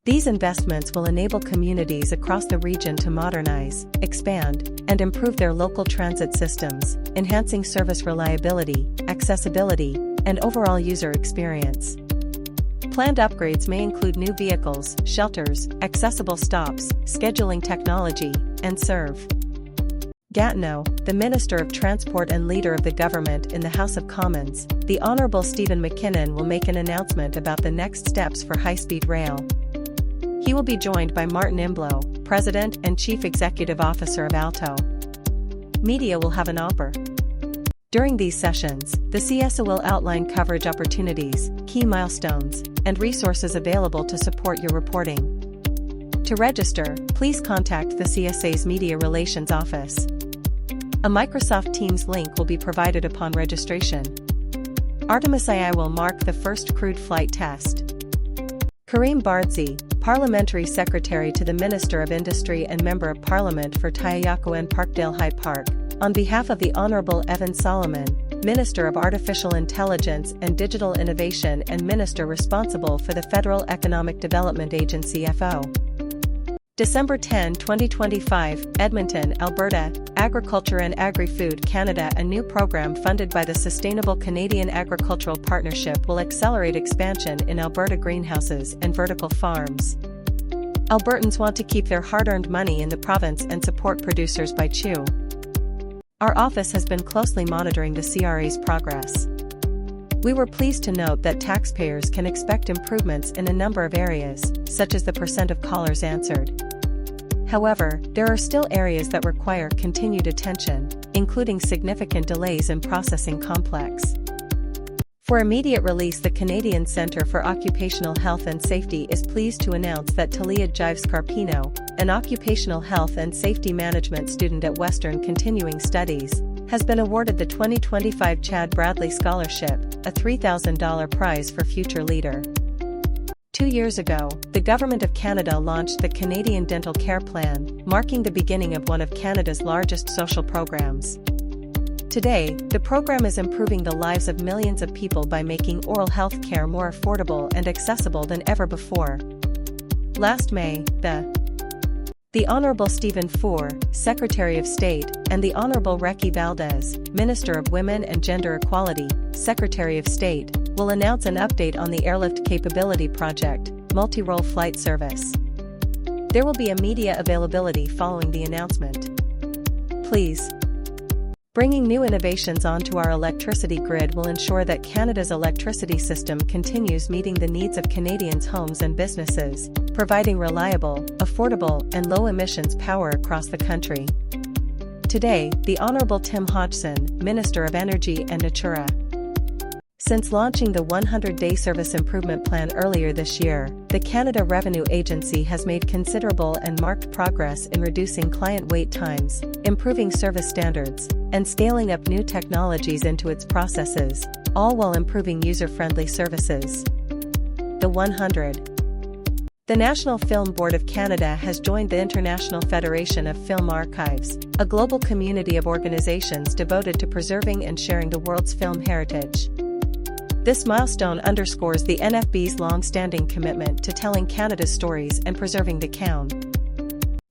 These investments will enable communities across the region to modernize, expand, and improve their local transit systems, enhancing service reliability, accessibility, and overall user experience. Planned upgrades may include new vehicles, shelters, accessible stops, scheduling technology, and serve. Gatineau, the Minister of Transport and Leader of the Government in the House of Commons, the Honourable Stephen McKinnon will make an announcement about the next steps for high-speed rail. He will be joined by Martin Imblo, President and Chief Executive Officer of Alto. Media will have an offer. During these sessions, the CSO will outline coverage opportunities, key milestones, and resources available to support your reporting. To register, please contact the CSA's Media Relations Office. A Microsoft Teams link will be provided upon registration. Artemis II will mark the first crewed flight test. Kareem Bardzi, Parliamentary Secretary to the Minister of Industry and Member of Parliament for Tayayaco and Parkdale High Park, on behalf of the Honourable Evan Solomon, Minister of Artificial Intelligence and Digital Innovation and Minister responsible for the Federal Economic Development Agency FO. December 10, 2025, Edmonton, Alberta, Agriculture and Agri-Food Canada. A new program funded by the Sustainable Canadian Agricultural Partnership will accelerate expansion in Alberta greenhouses and vertical farms. Albertans want to keep their hard-earned money in the province and support producers by CHEW. Our office has been closely monitoring the CRA's progress. We were pleased to note that taxpayers can expect improvements in a number of areas, such as the % of callers answered. However, there are still areas that require continued attention, including significant delays in processing complex. For immediate release, the Canadian Centre for Occupational Health and Safety is pleased to announce that Talia Jives-Carpino, an occupational health and safety management student at Western Continuing Studies, has been awarded the 2025 Chad Bradley Scholarship, a $3,000 prize for future leader. 2 years ago, the Government of Canada launched the Canadian Dental Care Plan, marking the beginning of one of Canada's largest social programs. Today, the program is improving the lives of millions of people by making oral health care more affordable and accessible than ever before. Last May, the Honourable Stephen Four, Secretary of State, and the Honourable Recky Valdez, Minister of Women and Gender Equality, Secretary of State, will announce an update on the Airlift Capability Project, multi-role flight service. There will be a media availability following the announcement. Please. Bringing new innovations onto our electricity grid will ensure that Canada's electricity system continues meeting the needs of Canadians' homes and businesses, providing reliable, affordable, and low-emissions power across the country. Today, the Honourable Tim Hodgson, Minister of Energy and Natura. Since launching the 100-day service improvement plan earlier this year, the Canada Revenue Agency has made considerable and marked progress in reducing client wait times, improving service standards, and scaling up new technologies into its processes, all while improving user-friendly services. The 100. The National Film Board of Canada has joined the International Federation of Film Archives, a global community of organizations devoted to preserving and sharing the world's film heritage. This milestone underscores the NFB's long-standing commitment to telling Canada's stories and preserving the Coun.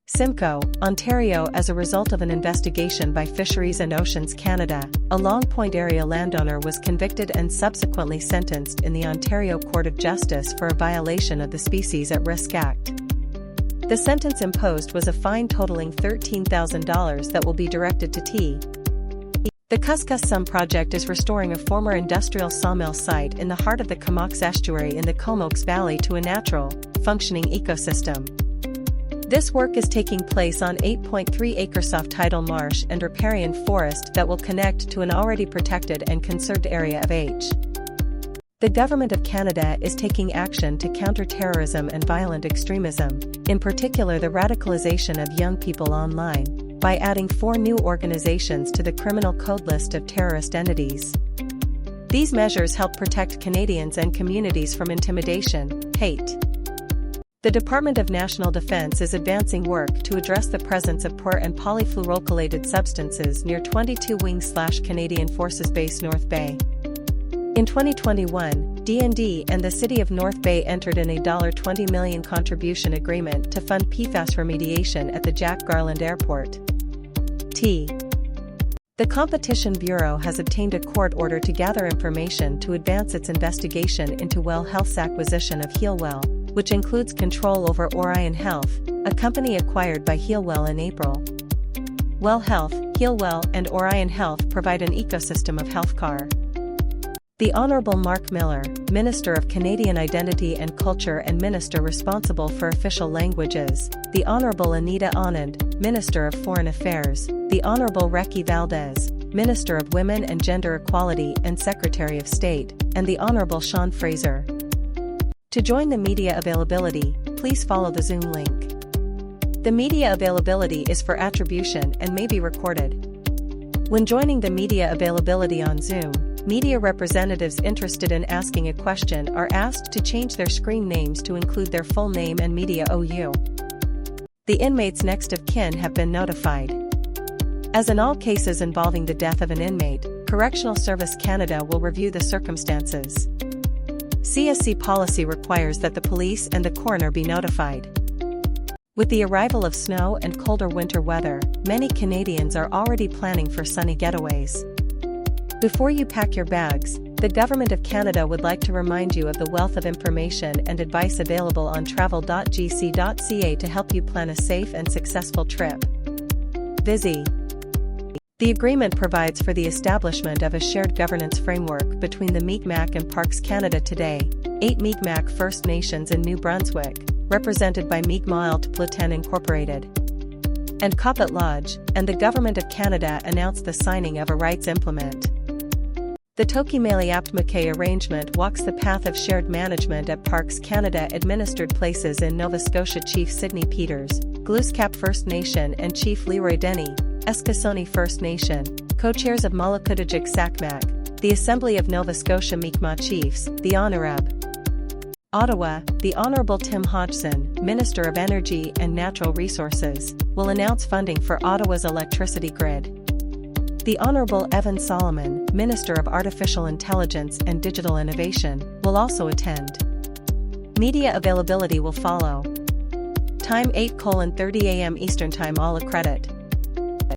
Simcoe, Ontario. As a result of an investigation by Fisheries and Oceans Canada, a Long Point area landowner was convicted and subsequently sentenced in the Ontario Court of Justice for a violation of the Species at Risk Act. The sentence imposed was a fine totaling $13,000 that will be directed to T. The Kuskus project is restoring a former industrial sawmill site in the heart of the Comox estuary in the Comox Valley to a natural, functioning ecosystem. This work is taking place on 8.3-acre soft tidal marsh and riparian forest that will connect to an already protected and conserved area of H. The Government of Canada is taking action to counter terrorism and violent extremism, in particular the radicalization of young people online, by adding 4 new organizations to the Criminal Code list of terrorist entities. These measures help protect Canadians and communities from intimidation, hate. The Department of National Defence is advancing work to address the presence of POR and polyfluoroalkylated substances near 22 Wing/Canadian Forces Base North Bay. In 2021, D&D and the City of North Bay entered in a $20 million contribution agreement to fund PFAS remediation at the Jack Garland Airport. The Competition Bureau has obtained a court order to gather information to advance its investigation into WELL Health's acquisition of HealWell, which includes control over Orion Health, a company acquired by HealWell in April. WELL Health, HealWell and Orion Health provide an ecosystem of healthcare. The Honourable Mark Miller, Minister of Canadian Identity and Culture and Minister responsible for official languages, the Honourable Anita Anand, Minister of Foreign Affairs, the Honourable Reki Valdez, Minister of Women and Gender Equality and Secretary of State, and the Honourable Sean Fraser. To join the media availability, please follow the Zoom link. The media availability is for attribution and may be recorded. When joining the media availability on Zoom, media representatives interested in asking a question are asked to change their screen names to include their full name and media OU. The inmate's next of kin have been notified. As in all cases involving the death of an inmate, Correctional Service Canada will review the circumstances. CSC policy requires that the police and the coroner be notified. With the arrival of snow and colder winter weather, many Canadians are already planning for sunny getaways. Before you pack your bags, the Government of Canada would like to remind you of the wealth of information and advice available on travel.gc.ca to help you plan a safe and successful trip. Busy. The agreement provides for the establishment of a shared governance framework between the Mi'kmaq and Parks Canada today, 8 Mi'kmaq First Nations in New Brunswick, represented by Mi'kmaq Platen Incorporated, and Coppet Lodge, and the Government of Canada announced the signing of a rights implement. The Tokimeli-Aptmake arrangement walks the path of shared management at Parks Canada administered places in Nova Scotia. Chief Sidney Peters, Glooscap First Nation and Chief Leroy Denny, Eskasoni First Nation, co-chairs of Malakutujik Sakmak, the Assembly of Nova Scotia Mi'kmaq Chiefs, the Honourab. Ottawa, the Honourable Tim Hodgson, Minister of Energy and Natural Resources, will announce funding for Ottawa's electricity grid. The Honourable Evan Solomon, Minister of Artificial Intelligence and Digital Innovation, will also attend. Media availability will follow. Time 8:30 a.m. Eastern Time. All accredit.